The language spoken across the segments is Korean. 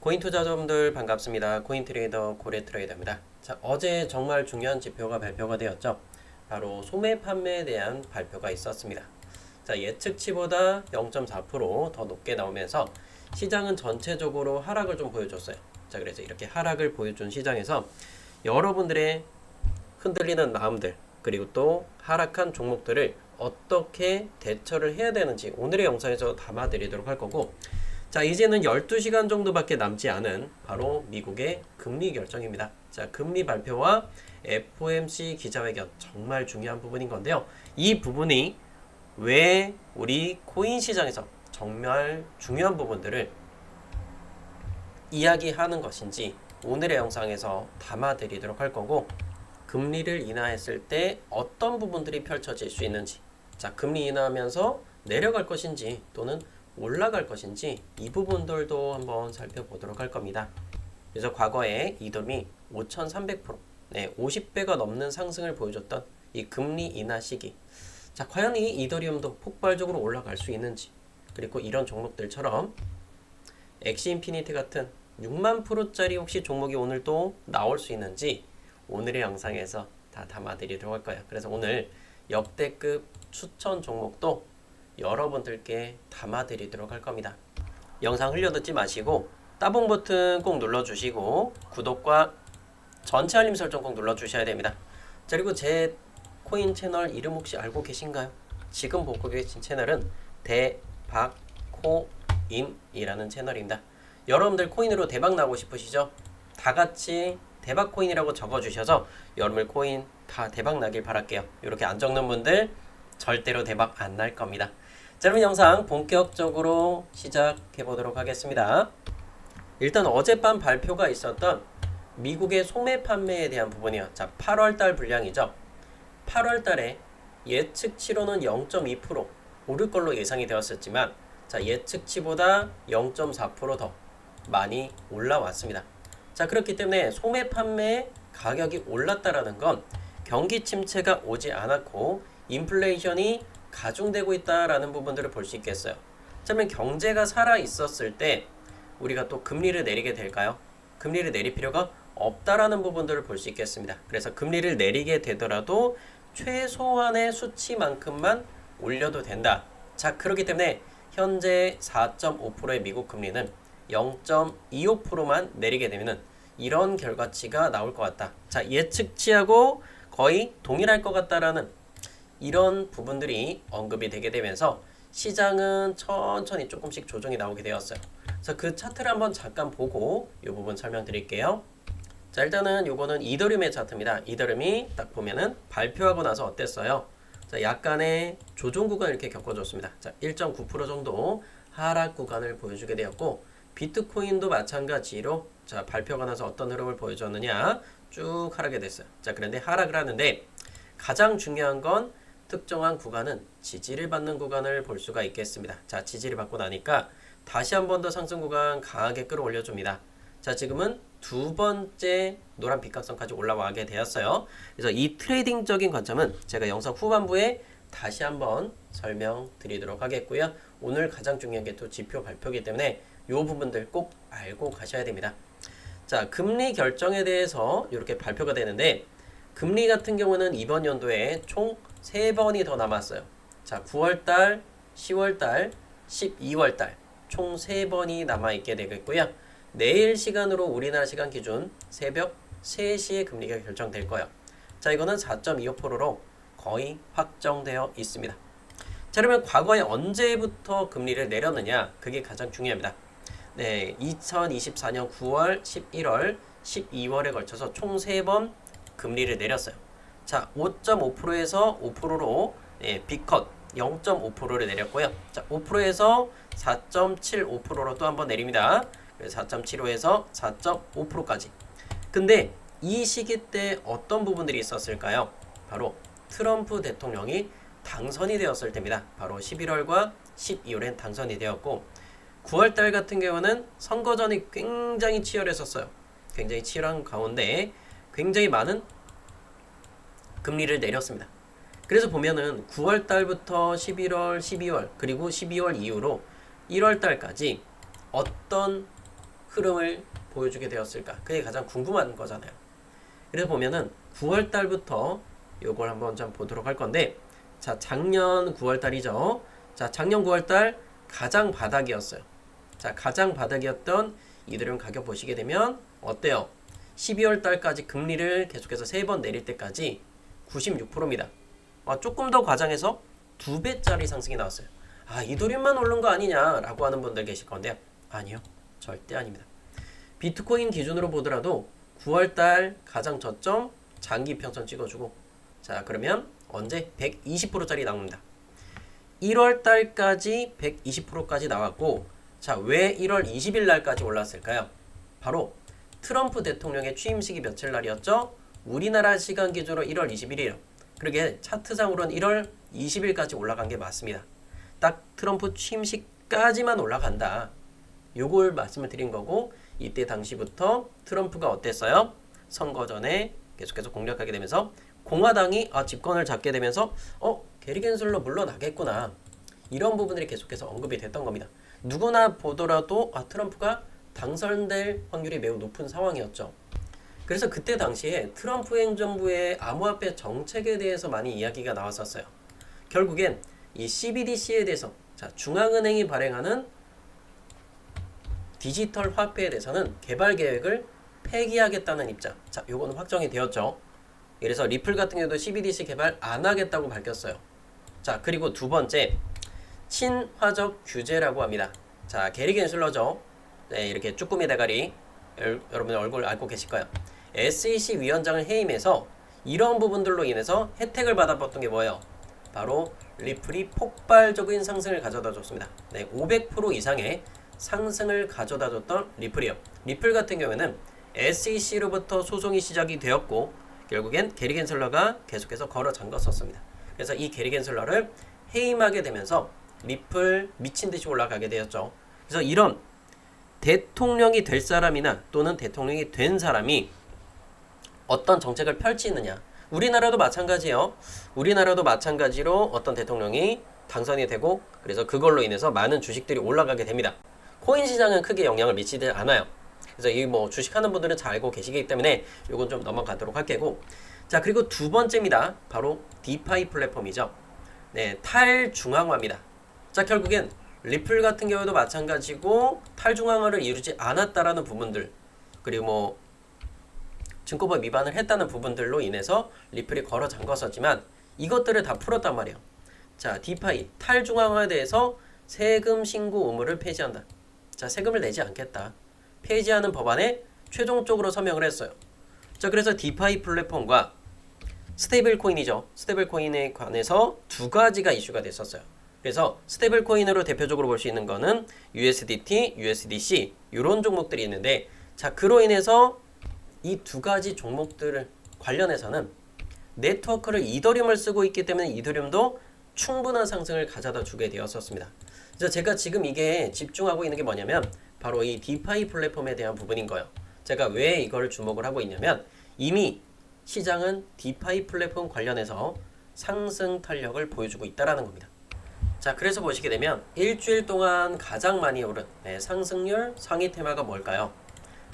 코인 투자자분들 반갑습니다. 코인 트레이더 고래 트레이더입니다. 자, 어제 정말 중요한 지표가 발표가 되었죠. 바로 소매 판매에 대한 발표가 있었습니다. 자, 예측치보다 0.4%더 높게 나오면서 시장은 전체적으로 하락을 좀 보여줬어요. 자, 그래서 이렇게 하락을 보여준 시장에서 여러분들의 흔들리는 마음들 그리고 또 하락한 종목들을 어떻게 대처를 해야 되는지 오늘의 영상에서 담아드리도록 할 거고, 자, 이제는 12시간 정도밖에 남지 않은 바로 미국의 금리 결정입니다. 자, 금리 발표와 FOMC 기자회견 정말 중요한 부분인 건데요. 이 부분이 왜 우리 코인 시장에서 정말 중요한 부분들을 이야기하는 것인지 오늘의 영상에서 담아드리도록 할 거고, 금리를 인하했을 때 어떤 부분들이 펼쳐질 수 있는지, 자, 금리 인하하면서 내려갈 것인지 또는 올라갈 것인지 이 부분들도 한번 살펴보도록 할 겁니다. 그래서 과거에 이더리움이 5,300%, 50배가 넘는 상승을 보여줬던 이 금리 인하 시기. 자, 과연 이 이더리움도 폭발적으로 올라갈 수 있는지, 그리고 이런 종목들처럼 엑시 인피니티 같은 6만 프로짜리 혹시 종목이 오늘 또 나올 수 있는지 오늘의 영상에서 다 담아드리도록 할 거예요. 그래서 오늘 역대급 추천 종목도 여러분들께 담아드리도록 할 겁니다. 영상 흘려듣지 마시고 따봉 버튼 꼭 눌러주시고 구독과 전체 알림 설정 꼭 눌러주셔야 됩니다. 자, 그리고 제 코인 채널 이름 혹시 알고 계신가요? 지금 보고 계신 채널은 대박코인이라는 채널입니다. 여러분들 코인으로 대박 나고 싶으시죠? 다 같이 대박 코인이라고 적어주셔서 여러분들 코인 다 대박 나길 바랄게요. 이렇게 안 적는 분들 절대로 대박 안 날 겁니다. 자, 여러분 영상 본격적으로 시작해 보도록 하겠습니다. 일단 어젯밤 발표가 있었던 미국의 소매 판매에 대한 부분이요. 자, 8월달 분량이죠. 8월달에 예측치로는 0.2% 오를 걸로 예상이 되었었지만, 자, 예측치보다 0.4%더 많이 올라왔습니다. 자, 그렇기 때문에 소매 판매 가격이 올랐다라는 건 경기 침체가 오지 않았고 인플레이션이 가중되고 있다라는 부분들을 볼 수 있겠어요. 자, 그러면 경제가 살아 있었을 때 우리가 또 금리를 내리게 될까요? 금리를 내릴 필요가 없다라는 부분들을 볼 수 있겠습니다. 그래서 금리를 내리게 되더라도 최소한의 수치만큼만 올려도 된다. 자, 그렇기 때문에 현재 4.5%의 미국 금리는 0.25%만 내리게 되면은 이런 결과치가 나올 것 같다. 자, 예측치하고 거의 동일할 것 같다라는 이런 부분들이 언급이 되게 되면서 시장은 천천히 조금씩 조정이 나오게 되었어요. 그래서 그 차트를 한번 잠깐 보고 이 부분 설명드릴게요. 자, 일단은 요거는 이더리움의 차트입니다. 이더리움이 딱 보면은 발표하고 나서 어땠어요? 자, 약간의 조정 구간을 이렇게 겪어줬습니다. 자, 1.9% 정도 하락 구간을 보여주게 되었고, 비트코인도 마찬가지로 자, 발표가 나서 어떤 흐름을 보여줬느냐, 쭉 하락이 됐어요. 자, 그런데 하락을 하는데 가장 중요한 건 특정한 구간은 지지를 받는 구간을 볼 수가 있겠습니다. 자, 지지를 받고 나니까 다시 한 번 더 상승 구간 강하게 끌어올려 줍니다. 자, 지금은 두 번째 노란 빗각선까지 올라와게 되었어요. 그래서 이 트레이딩적인 관점은 제가 영상 후반부에 다시 한번 설명드리도록 하겠고요. 오늘 가장 중요한 게 또 지표 발표이기 때문에 이 부분들 꼭 알고 가셔야 됩니다. 자, 금리 결정에 대해서 이렇게 발표가 되는데, 금리 같은 경우는 이번 연도에 총 3번이 더 남았어요. 자, 9월달, 10월달, 12월달 총 3번이 남아있게 되겠고요. 내일 시간으로 우리나라 시간 기준 새벽 3시에 금리가 결정될 거예요. 자, 이거는 4.25%로 거의 확정되어 있습니다. 자, 그러면 과거에 언제부터 금리를 내렸느냐, 그게 가장 중요합니다. 네, 2024년 9월, 11월, 12월에 걸쳐서 총 3번 금리를 내렸어요. 자, 5.5%에서 5%로 B컷 0.5%를 내렸고요. 자, 5%에서 4.75%로 또 한번 내립니다. 4.75에서 4.5%까지. 근데 이 시기 때 어떤 부분들이 있었을까요? 바로 트럼프 대통령이 당선이 되었을 때입니다. 바로 11월과 12월엔 당선이 되었고, 9월달 같은 경우는 선거전이 굉장히 치열했었어요. 굉장히 치열한 가운데 굉장히 많은 금리를 내렸습니다. 그래서 보면은 9월달부터 11월, 12월, 그리고 12월 이후로 1월달까지 어떤 흐름을 보여주게 되었을까? 그게 가장 궁금한 거잖아요. 그래서 보면은 9월 달부터 요걸 한번 좀 보도록 할 건데, 자, 작년 9월 달이죠. 자, 작년 9월 달 가장 바닥이었어요. 자, 가장 바닥이었던 이더리움 가격 보시게 되면 어때요? 12월 달까지 금리를 계속해서 3번 내릴 때까지 96%입니다. 조금 더 과장해서 2배짜리 상승이 나왔어요. 이더리움만 오른 거 아니냐라고 하는 분들 계실 건데요. 아니요. 절대 아닙니다. 비트코인 기준으로 보더라도 9월달 가장 저점 장기 평선 찍어주고, 자, 그러면 언제 120%짜리 나옵니다. 1월달까지 120%까지 나왔고, 자, 왜 1월 20일 날까지 올랐을까요? 바로 트럼프 대통령의 취임식이 며칠 날이었죠? 우리나라 시간 기준으로 1월 21일이요. 그러게 차트상으로는 1월 20일까지 올라간 게 맞습니다. 딱 트럼프 취임식까지만 올라간다. 요걸 말씀을 드린 거고, 이때 당시부터 트럼프가 어땠어요? 선거 전에 계속해서 공략하게 되면서 공화당이 집권을 잡게 되면서 게리 겐슬러 물러나겠구나. 이런 부분들이 계속해서 언급이 됐던 겁니다. 누구나 보더라도 트럼프가 당선될 확률이 매우 높은 상황이었죠. 그래서 그때 당시에 트럼프 행정부의 암호화폐 정책에 대해서 많이 이야기가 나왔었어요. 결국엔 이 CBDC에 대해서, 자, 중앙은행이 발행하는 디지털 화폐에 대해서는 개발 계획을 폐기하겠다는 입장. 자, 요거는 확정이 되었죠. 그래서 리플 같은 경우도 CBDC 개발 안 하겠다고 밝혔어요. 자, 그리고 두 번째, 친화적 규제라고 합니다. 자, 게리 겐슬러죠. 네, 이렇게 쭈꾸미 대가리. 여러분 얼굴 알고 계실 거예요. SEC 위원장을 해임해서 이런 부분들로 인해서 혜택을 받아봤던 게 뭐예요? 바로 리플이 폭발적인 상승을 가져다 줬습니다. 네, 500% 이상의 상승을 가져다 줬던 리플이요. 리플 같은 경우에는 SEC로부터 소송이 시작이 되었고, 결국엔 게리 겐슬러가 계속해서 걸어 잠갔었습니다. 그래서 이 게리 겐슬러를 해임하게 되면서 리플 미친 듯이 올라가게 되었죠. 그래서 이런 대통령이 될 사람이나 또는 대통령이 된 사람이 어떤 정책을 펼치느냐. 우리나라도 마찬가지예요. 우리나라도 마찬가지로 어떤 대통령이 당선이 되고, 그래서 그걸로 인해서 많은 주식들이 올라가게 됩니다. 코인 시장은 크게 영향을 미치지 않아요. 그래서 이 주식하는 분들은 잘 알고 계시기 때문에 이건 좀 넘어가도록 할게고. 자, 그리고 두 번째입니다. 바로 디파이 플랫폼이죠. 네, 탈중앙화입니다. 자, 결국엔 리플 같은 경우도 마찬가지고 탈중앙화를 이루지 않았다라는 부분들, 그리고 증권법 위반을 했다는 부분들로 인해서 리플이 걸어 잠갔었지만 이것들을 다 풀었단 말이에요. 자, 디파이 탈중앙화에 대해서 세금 신고 의무를 폐지한다. 자, 세금을 내지 않겠다. 폐지하는 법안에 최종적으로 서명을 했어요. 자, 그래서 디파이 플랫폼과 스테이블 코인이죠. 스테이블 코인에 관해서 두 가지가 이슈가 됐었어요. 그래서 스테이블 코인으로 대표적으로 볼 수 있는 거는 USDT, USDC 이런 종목들이 있는데, 자, 그로 인해서 이 두 가지 종목들을 관련해서는 네트워크를 이더리움을 쓰고 있기 때문에 이더리움도 충분한 상승을 가져다 주게 되었었습니다. 그래서 제가 지금 이게 집중하고 있는 게 뭐냐면 바로 이 디파이 플랫폼에 대한 부분인 거예요. 제가 왜 이걸 주목을 하고 있냐면 이미 시장은 디파이 플랫폼 관련해서 상승 탄력을 보여주고 있다는 겁니다. 자, 그래서 보시게 되면 일주일 동안 가장 많이 오른 상승률 상위 테마가 뭘까요?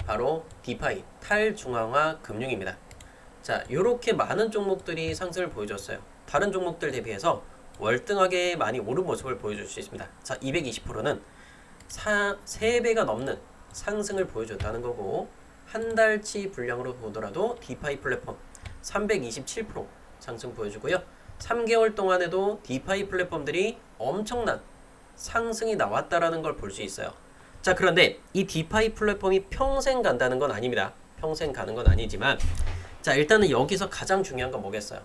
바로 디파이, 탈중앙화 금융입니다. 자, 이렇게 많은 종목들이 상승을 보여줬어요. 다른 종목들 대비해서 월등하게 많이 오른 모습을 보여줄 수 있습니다. 자, 220%는 3배가 넘는 상승을 보여줬다는 거고, 한 달치 분량으로 보더라도 디파이 플랫폼 327% 상승 보여주고요. 3개월 동안에도 디파이 플랫폼들이 엄청난 상승이 나왔다라는 걸 볼 수 있어요. 자, 그런데 이 디파이 플랫폼이 평생 간다는 건 아닙니다. 평생 가는 건 아니지만, 자, 일단은 여기서 가장 중요한 건 뭐겠어요?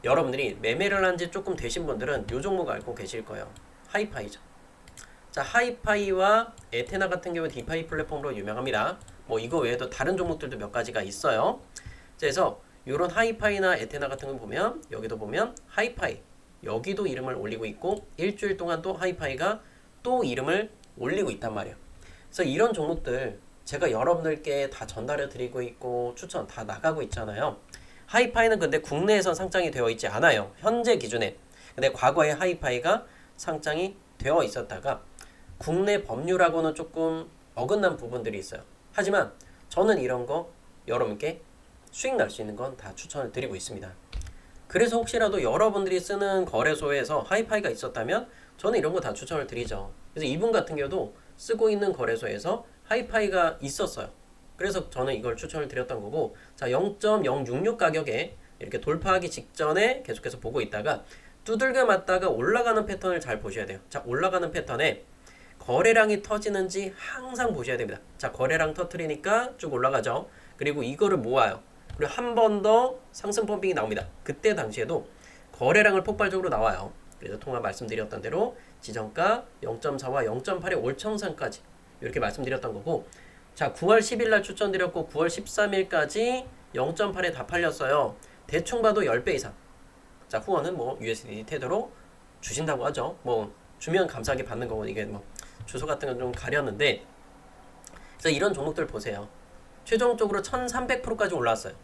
여러분들이 매매를 한 지 조금 되신 분들은 이 종목 알고 계실 거예요. 하이파이죠. 자, 하이파이와 에테나 같은 경우 디파이 플랫폼으로 유명합니다. 이거 외에도 다른 종목들도 몇 가지가 있어요. 그래서 이런 하이파이나 에테나 같은 거 보면, 여기도 보면 하이파이, 여기도 이름을 올리고 있고, 일주일 동안 또 하이파이가 또 이름을 올리고 있단 말이에요. 그래서 이런 종목들 제가 여러분들께 다 전달해 드리고 있고 추천 다 나가고 있잖아요. 하이파이는 근데 국내에선 상장이 되어 있지 않아요. 현재 기준에. 근데 과거에 하이파이가 상장이 되어 있었다가 국내 법률하고는 조금 어긋난 부분들이 있어요. 하지만 저는 이런 거 여러분께 수익 날 수 있는 건 다 추천을 드리고 있습니다. 그래서 혹시라도 여러분들이 쓰는 거래소에서 하이파이가 있었다면 저는 이런 거 다 추천을 드리죠. 그래서 이분 같은 경우도 쓰고 있는 거래소에서 하이파이가 있었어요. 그래서 저는 이걸 추천을 드렸던 거고, 자 0.066 가격에 이렇게 돌파하기 직전에 계속해서 보고 있다가 두들겨 맞다가 올라가는 패턴을 잘 보셔야 돼요. 자 올라가는 패턴에 거래량이 터지는지 항상 보셔야 됩니다. 자 거래량 터트리니까 쭉 올라가죠. 그리고 이거를 모아요. 그리고 한 번 더 상승 펌핑이 나옵니다. 그때 당시에도 거래량을 폭발적으로 나와요. 그래서 통화 말씀드렸던 대로 지정가 0.4와 0.8의 올청산까지 이렇게 말씀드렸던 거고, 자 9월 10일 날 추천드렸고 9월 13일까지 0.8에 다 팔렸어요. 대충 봐도 10배 이상. 자 후원은 뭐 USDT 태도로 주신다고 하죠. 뭐 주면 감사하게 받는 거고, 이게 뭐 주소 같은 건 좀 가렸는데, 그래서 이런 종목들 보세요. 최종적으로 1300%까지 올라왔어요.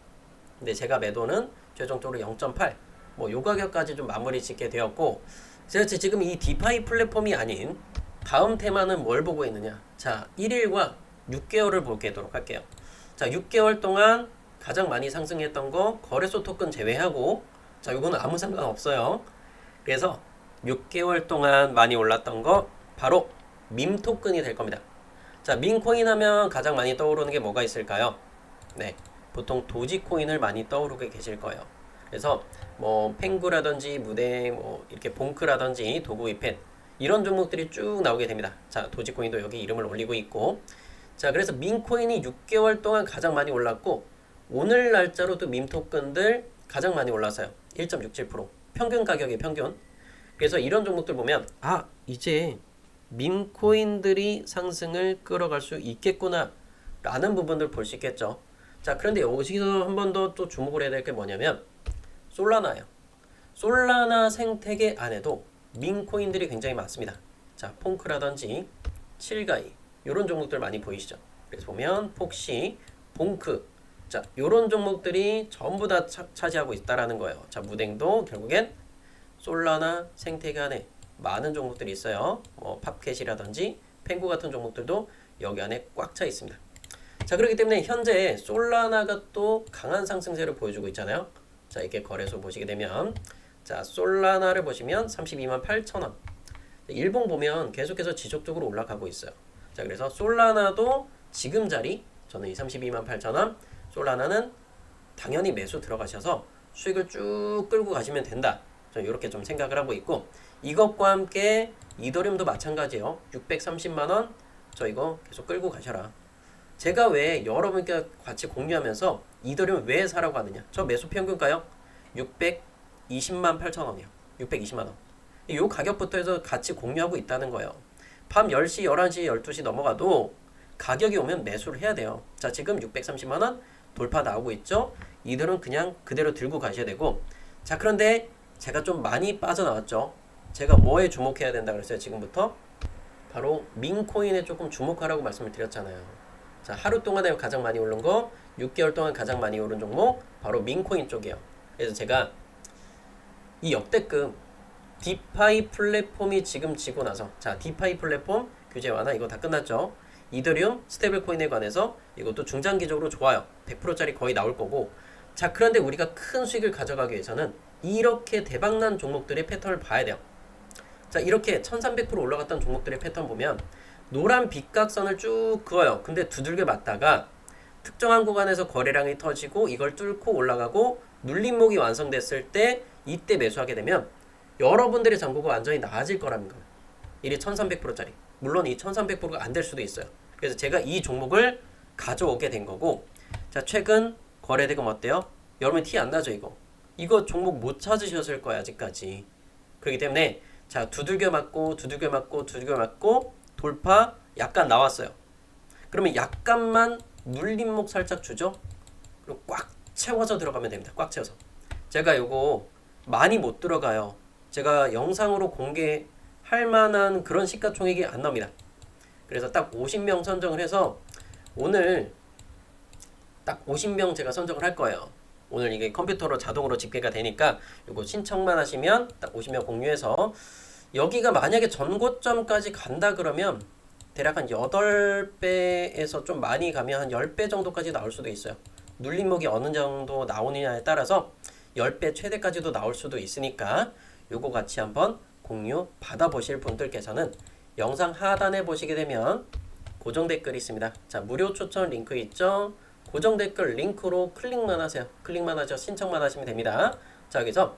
근데 제가 매도는 최종적으로 0.8, 뭐 요 가격까지 좀 마무리 짓게 되었고, 제가 지금 이 디파이 플랫폼이 아닌 다음 테마는 뭘 보고 있느냐. 자 1일과 6개월을 보도록 할게요. 자 6개월 동안 가장 많이 상승했던 거 거래소 토큰 제외하고, 자 요거는 아무 상관 없어요. 그래서 6개월 동안 많이 올랐던 거 바로 밈 토큰이 될 겁니다. 자 밈코인 하면 가장 많이 떠오르는 게 뭐가 있을까요? 네, 보통 도지코인을 많이 떠오르게 계실 거예요. 그래서 뭐 펭구라든지 무대, 뭐 이렇게 봉크라든지 도구이펜, 이런 종목들이 쭉 나오게 됩니다. 자 도지코인도 여기 이름을 올리고 있고, 자 그래서 밈코인이 6개월 동안 가장 많이 올랐고, 오늘 날짜로도 밈 토큰들 가장 많이 올랐어요. 1.67%, 평균 가격이 평균. 그래서 이런 종목들 보면 아 이제 밈코인들이 상승을 끌어갈 수 있겠구나 라는 부분들 볼 수 있겠죠. 자 그런데 여기서 한 번 더 또 주목을 해야 될 게 뭐냐면 솔라나예요. 솔라나 생태계 안에도 밈코인들이 굉장히 많습니다. 자 퐁크라든지 칠가이 이런 종목들 많이 보이시죠. 그래서 보면 폭시, 봉크, 자 이런 종목들이 전부 다 차지하고 있다라는 거예요. 자 무댕도 결국엔 솔라나 생태계 안에 많은 종목들이 있어요. 뭐 팝캣이라든지 펭구 같은 종목들도 여기 안에 꽉 차 있습니다. 자 그렇기 때문에 현재 솔라나가 또 강한 상승세를 보여주고 있잖아요. 자 이렇게 거래소 보시게 되면, 자 솔라나를 보시면 32만 8천원, 일봉 보면 계속해서 지속적으로 올라가고 있어요. 자 그래서 솔라나도 지금 자리, 저는 이 32만 8천원, 솔라나는 당연히 매수 들어가셔서 수익을 쭉 끌고 가시면 된다. 저는 이렇게 좀 생각을 하고 있고, 이것과 함께 이더리움도 마찬가지예요. 630만원, 저 이거 계속 끌고 가셔라. 제가 왜 여러분께 같이 공유하면서 이더리움 왜 사라고 하느냐. 저 매수 평균가요? 620만 8천원이요. 620만원. 이 가격부터 해서 같이 공유하고 있다는 거예요. 밤 10시, 11시, 12시 넘어가도 가격이 오면 매수를 해야 돼요. 자 지금 630만원 돌파 나오고 있죠. 이들은 그냥 그대로 들고 가셔야 되고, 자 그런데 제가 좀 많이 빠져나왔죠. 제가 뭐에 주목해야 된다 그랬어요. 지금부터 바로 밈코인에 조금 주목하라고 말씀을 드렸잖아요. 자 하루 동안에 가장 많이 오른 거, 6개월 동안 가장 많이 오른 종목 바로 밈코인 쪽이에요. 그래서 제가 이 역대급 디파이 플랫폼이 지금 지고 나서, 자 디파이 플랫폼 규제 완화 이거 다 끝났죠. 이더리움 스테이블 코인에 관해서 이것도 중장기적으로 좋아요. 100%짜리 거의 나올 거고, 자 그런데 우리가 큰 수익을 가져가기 위해서는 이렇게 대박난 종목들의 패턴을 봐야 돼요. 자 이렇게 1300% 올라갔던 종목들의 패턴 보면 노란 빗각선을 쭉 그어요. 근데 두들겨 맞다가 특정한 구간에서 거래량이 터지고 이걸 뚫고 올라가고 눌림목이 완성됐을 때 이때 매수하게 되면 여러분들의 잔고가 완전히 나아질 거라는 거예요. 일이 1300%짜리. 물론 이 1300%가 안 될 수도 있어요. 그래서 제가 이 종목을 가져오게 된 거고, 자 최근 거래대금 어때요? 여러분 티 안 나죠 이거? 이거 종목 못 찾으셨을 거야 아직까지. 그렇기 때문에 자 두들겨 맞고 두들겨 맞고 두들겨 맞고 돌파 약간 나왔어요. 그러면 약간만 눌림목 살짝 주죠. 그리고 꽉 채워서 들어가면 됩니다. 꽉 채워서. 제가 요거 많이 못 들어가요. 제가 영상으로 공개할 만한 그런 시가총액이 안 나옵니다. 그래서 딱 50명 선정을 해서 오늘 딱 50명 제가 선정을 할 거예요. 오늘 이게 컴퓨터로 자동으로 집계가 되니까 요거 신청만 하시면 딱 50명 공유해서, 여기가 만약에 전고점까지 간다 그러면 대략 한 8배에서 좀 많이 가면 한 10배 정도까지 나올 수도 있어요. 눌림목이 어느 정도 나오느냐에 따라서 10배 최대까지도 나올 수도 있으니까 요거 같이 한번 공유 받아보실 분들께서는 영상 하단에 보시게 되면 고정 댓글이 있습니다. 자, 무료 추천 링크 있죠? 고정 댓글 링크로 클릭만 하세요. 클릭만 하죠. 신청만 하시면 됩니다. 자, 여기서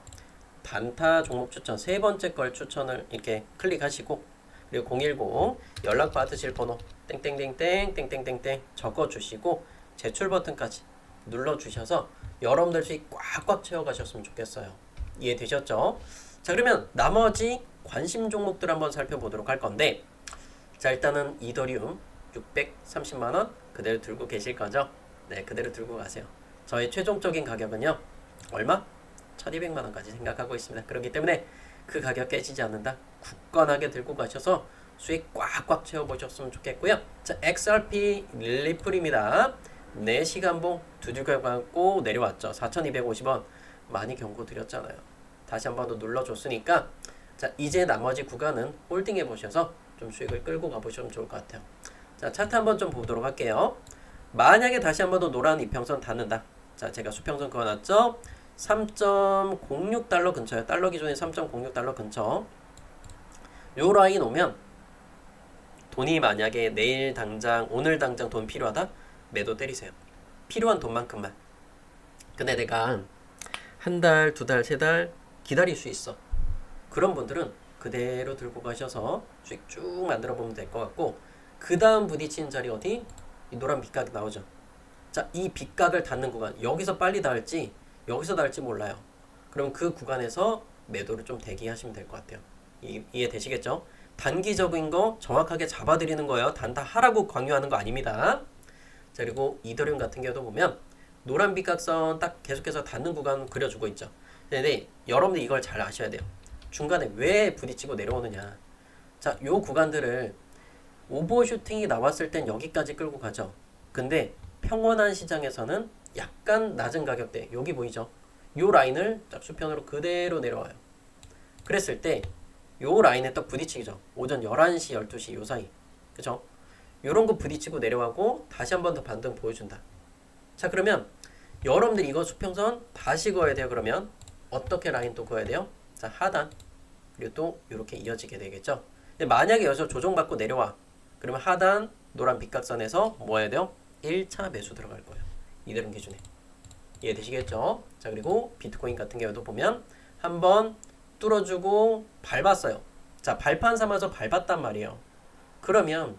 단타 종목 추천 세 번째 걸 추천을 이렇게 클릭하시고, 그리고 010 연락 받으실 번호 땡땡땡땡 땡땡땡땡 적어주시고 제출 버튼까지 눌러주셔서 여러분들 수익 꽉꽉 채워가셨으면 좋겠어요. 이해되셨죠? 자, 그러면 나머지 관심 종목들 한번 살펴보도록 할 건데, 자, 일단은 이더리움 630만원 그대로 들고 계실 거죠? 네, 그대로 들고 가세요. 저의 최종적인 가격은요, 얼마? 1200만원까지 생각하고 있습니다. 그렇기 때문에 그 가격 깨지지 않는다. 굳건하게 들고 가셔서 수익 꽉꽉 채워보셨으면 좋겠고요. 자, XRP 리플입니다. 4시간봉 두들겨 갖고 내려왔죠. 4250원 많이 경고 드렸잖아요. 다시 한 번 더 눌러줬으니까, 자, 이제 나머지 구간은 홀딩해 보셔서 좀 수익을 끌고 가보시면 좋을 것 같아요. 자, 차트 한번 좀 보도록 할게요. 만약에 다시 한 번 더 노란 이평선 닿는다. 자, 제가 수평선 그어놨죠. 3.06달러 근처요. 달러 기준에 3.06달러 근처. 요 라인 오면 돈이 만약에 내일 당장, 오늘 당장 돈 필요하다? 매도 때리세요. 필요한 돈만큼만. 근데 내가 한 달, 두 달, 세 달 기다릴 수 있어. 그런 분들은 그대로 들고 가셔서 수익 쭉 만들어 보면 될 것 같고, 그 다음 부딪히는 자리 어디? 이 노란 빗각 나오죠. 자, 이 빗각을 닿는 구간, 여기서 빨리 닿을지 여기서 닿을지 몰라요. 그럼 그 구간에서 매도를 좀 대기하시면 될 것 같아요. 이해되시겠죠? 단기적인 거 정확하게 잡아드리는 거예요. 단타 하라고 강요하는 거 아닙니다. 자, 그리고 이더리움 같은 경우도 보면 노란 빗각선 딱 계속해서 닿는 구간 그려주고 있죠. 근데 여러분들 이걸 잘 아셔야 돼요. 중간에 왜 부딪히고 내려오느냐. 자, 요 구간들을 오버슈팅이 나왔을 땐 여기까지 끌고 가죠. 근데 평온한 시장에서는 약간 낮은 가격대, 여기 보이죠? 요 라인을 짝수편으로 그대로 내려와요. 그랬을 때 요 라인에 딱 부딪히죠. 오전 11시, 12시 요 사이. 그죠? 요런 거 부딪히고 내려가고 다시 한 번 더 반등 보여준다. 자, 그러면 여러분들 이거 수평선 다시 그어야 돼요. 그러면 어떻게 라인 또 그어야 돼요? 자, 하단. 그리고 또 이렇게 이어지게 되겠죠. 근데 만약에 여기서 조정받고 내려와. 그러면 하단 노란 빗각선에서 뭐 해야 돼요? 1차 매수 들어갈 거예요. 이들은 기준에. 이해되시겠죠? 자, 그리고 비트코인 같은 경우도 보면 한번 뚫어주고 밟았어요. 자, 발판 삼아서 밟았단 말이에요. 그러면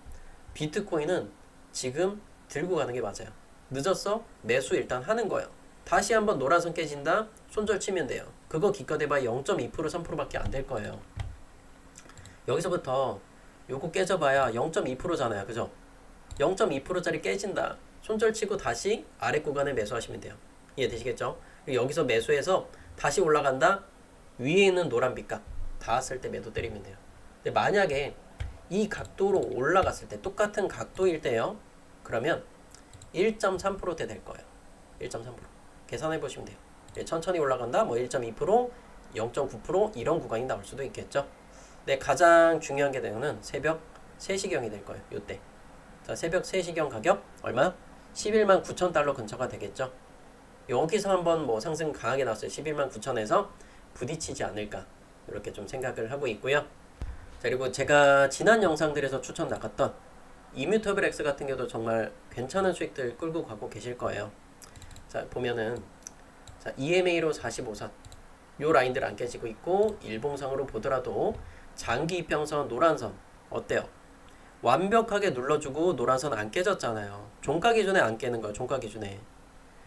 비트코인은 지금 들고 가는 게 맞아요. 늦었어? 매수 일단 하는 거예요. 다시 한번 노란선 깨진다? 손절 치면 돼요. 그거 기껏해봐야 0.2% 3%밖에 안 될 거예요. 여기서부터 요거 깨져봐야 0.2%잖아요. 그죠? 0.2%짜리 깨진다. 손절 치고 다시 아래 구간에 매수하시면 돼요. 이해되시겠죠? 그리고 여기서 매수해서 다시 올라간다? 위에 있는 노란 빗각 닿았을 때 매도 때리면 돼요. 근데 만약에 이 각도로 올라갔을 때 똑같은 각도일 때요. 그러면 1.3%대 될 거예요. 1.3%. 계산해 보시면 돼요. 천천히 올라간다. 뭐 1.2%, 0.9% 이런 구간이 나올 수도 있겠죠. 네, 가장 중요한 게 되는 새벽 3시경이 될 거예요. 요때. 자, 새벽 3시경 가격 얼마? 11만 9천 달러 근처가 되겠죠. 여기서 한번 뭐 상승 강하게 나왔어요. 11만 9천에서 부딪히지 않을까 이렇게 좀 생각을 하고 있고요. 자, 그리고 제가 지난 영상들에서 추천 나갔던 이뮤터블 X 같은 경우도 정말 괜찮은 수익들 끌고 가고 계실 거예요. 자, 보면은 자, EMA로 45선 요 라인들 안 깨지고 있고, 일봉상으로 보더라도 장기 이평선 노란선 어때요? 완벽하게 눌러주고 노란선 안 깨졌잖아요. 종가 기준에 안 깨는 거예요. 종가 기준에.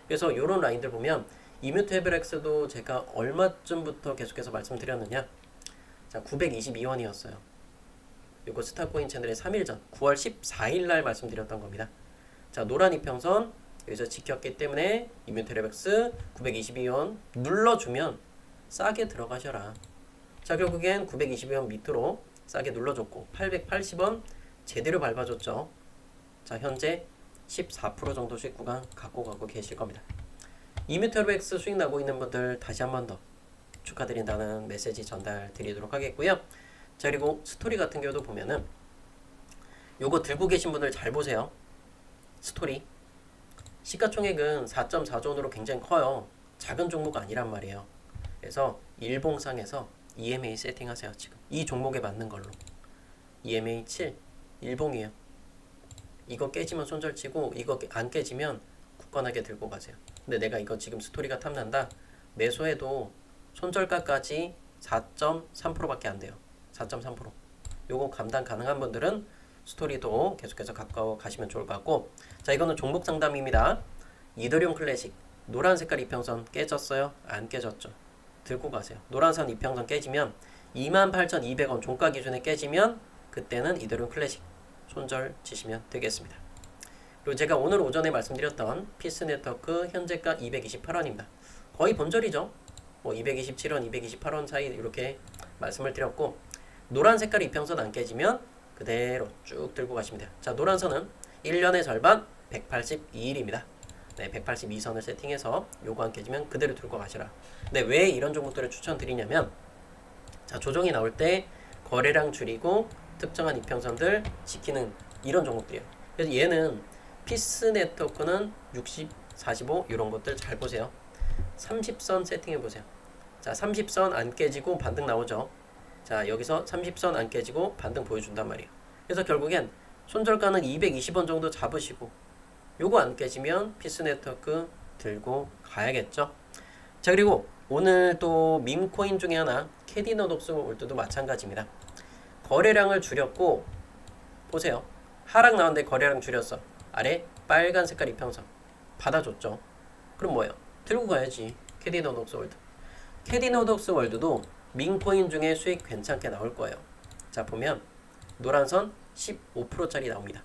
그래서 요런 라인들 보면 이뮤테이블 X도 제가 얼마쯤부터 계속해서 말씀드렸느냐. 자, 922원이었어요. 요거 스타코인 채널의 3일 전 9월 14일 날 말씀드렸던 겁니다. 자, 노란 이평선 여기서 지켰기 때문에 이뮤테이블 X 922원 눌러주면 싸게 들어가셔라. 자, 결국엔 922원 밑으로 싸게 눌러줬고 880원 제대로 밟아줬죠. 자, 현재 14% 정도 수익 구간 갖고 가고 계실 겁니다. 이뮤테이블 X 수익 나고 있는 분들 다시 한 번 더 축하드린다는 메시지 전달 드리도록 하겠고요. 자, 그리고 스토리 같은 경우도 보면은 요거 들고 계신 분들 잘 보세요. 스토리. 시가총액은 4.4조 원으로 굉장히 커요. 작은 종목 아니란 말이에요. 그래서 일봉상에서 EMA 세팅하세요. 지금 이 종목에 맞는 걸로. EMA 7 일봉이에요. 이거 깨지면 손절치고 이거 안 깨지면 굳건하게 들고 가세요. 근데 내가 이거 지금 스토리가 탐난다. 매수해도 손절가까지 4.3%밖에 안 돼요. 4.3%. 요거 감당 가능한 분들은 스토리도 계속해서 가까워 가시면 좋을 것 같고, 자, 이거는 종목 상담입니다. 이더리움 클래식 노란 색깔 이평선 깨졌어요? 안 깨졌죠? 들고 가세요. 노란선 이평선 깨지면 28,200원 종가 기준에 깨지면 그때는 이더리움 클래식 손절 치시면 되겠습니다. 그리고 제가 오늘 오전에 말씀드렸던 피스네트워크 현재가 228원입니다. 거의 본절이죠. 뭐 227원, 228원 사이 이렇게 말씀을 드렸고, 노란 색깔 이평선 안 깨지면 그대로 쭉 들고 가시면 돼요. 자, 노란선은 1년의 절반 182일입니다. 네, 182선을 세팅해서 요거 안 깨지면 그대로 들고 가시라. 근데 왜 이런 종목들을 추천드리냐면, 자, 조정이 나올 때 거래량 줄이고 특정한 이평선들 지키는 이런 종목들이에요. 그래서 얘는 피스 네트워크는 60, 45 이런 것들 잘 보세요. 30선 세팅해 보세요. 자, 30선 안 깨지고 반등 나오죠. 자, 여기서 30선 안 깨지고 반등 보여준단 말이에요. 그래서 결국엔 손절가는 220원 정도 잡으시고 요거 안 깨지면 피스 네트워크 들고 가야겠죠. 자, 그리고 오늘 또 밈코인 중에 하나 캐디너독스 월드도 마찬가지입니다. 거래량을 줄였고 보세요. 하락 나왔는데 거래량 줄였어. 아래 빨간 색깔 이평선 받아줬죠. 그럼 뭐예요? 들고 가야지. 캐디너독스 월드. 캐디너독스 월드도 밈코인 중에 수익 괜찮게 나올 거예요. 자, 보면 노란선 15%짜리 나옵니다.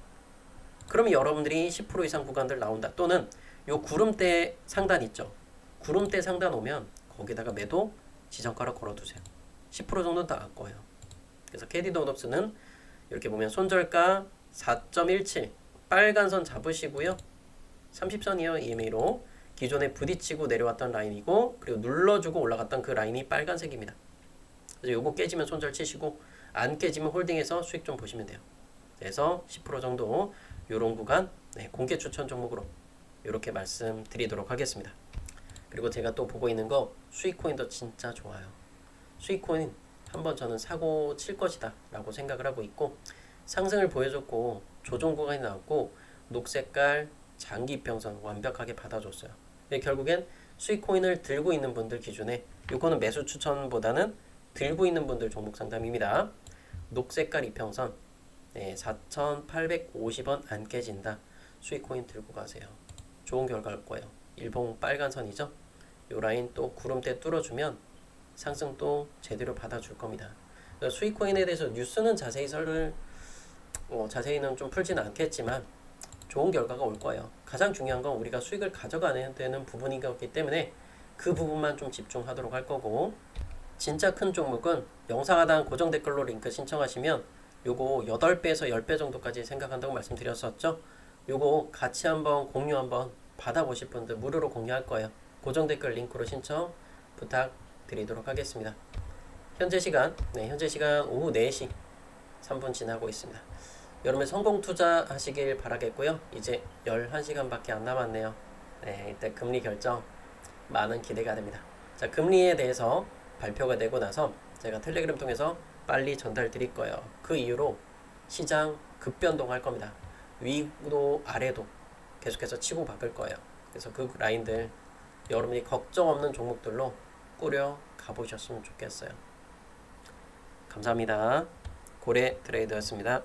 그럼 여러분들이 10% 이상 구간들 나온다. 또는 요 구름대 상단 있죠. 구름대 상단 오면 거기다가 매도 지정가로 걸어두세요. 10% 정도는 다 갈 거예요. 그래서 캐디너독스는 이렇게 보면 손절가 4.17 빨간 선 잡으시고요. 30선이에요. EMA로 기존에 부딪히고 내려왔던 라인이고, 그리고 눌러주고 올라갔던 그 라인이 빨간색입니다. 그래서 요거 깨지면 손절 치시고 안 깨지면 홀딩해서 수익 좀 보시면 돼요. 그래서 10% 정도 요런 구간, 네, 공개 추천 종목으로 이렇게 말씀드리도록 하겠습니다. 그리고 제가 또 보고 있는 거 수익코인도 진짜 좋아요. 수익코인 한번 저는 사고 칠 것이다 라고 생각을 하고 있고, 상승을 보여줬고 조정 구간이 나왔고 녹색깔 장기 이평선 완벽하게 받아줬어요. 결국엔 수익코인을 들고 있는 분들 기준에 요거는 매수 추천보다는 들고 있는 분들 종목 상담입니다. 녹색깔 이평선, 네, 4,850원 안 깨진다. 수익코인 들고 가세요. 좋은 결과일 거예요. 일봉 빨간 선이죠. 요 라인 또 구름대 뚫어주면 상승 또 제대로 받아줄 겁니다. 수익코인에 대해서 뉴스는 자세히는 좀 풀지는 않겠지만 좋은 결과가 올 거예요. 가장 중요한 건 우리가 수익을 가져가야 되는 부분이기 때문에 그 부분만 좀 집중하도록 할 거고, 진짜 큰 종목은 영상 하단 고정 댓글로 링크 신청하시면 요거 8배에서 10배 정도까지 생각한다고 말씀드렸었죠. 요거 같이 한번 공유 한번 받아보실 분들 무료로 공유할 거예요. 고정 댓글 링크로 신청 부탁드리도록 하겠습니다. 현재 시간 오후 4시 3분 지나고 있습니다. 여러분 성공 투자하시길 바라겠고요. 이제 11시간밖에 안 남았네요. 네, 이때 금리 결정 많은 기대가 됩니다. 자, 금리에 대해서 발표가 되고 나서 제가 텔레그램 통해서 빨리 전달 드릴 거예요. 그 이후로 시장 급변동할 겁니다. 위도 아래도 계속해서 치고 바꿀 거예요. 그래서 그 라인들 여러분이 걱정 없는 종목들로 꾸려 가보셨으면 좋겠어요. 감사합니다. 고래 트레이더였습니다.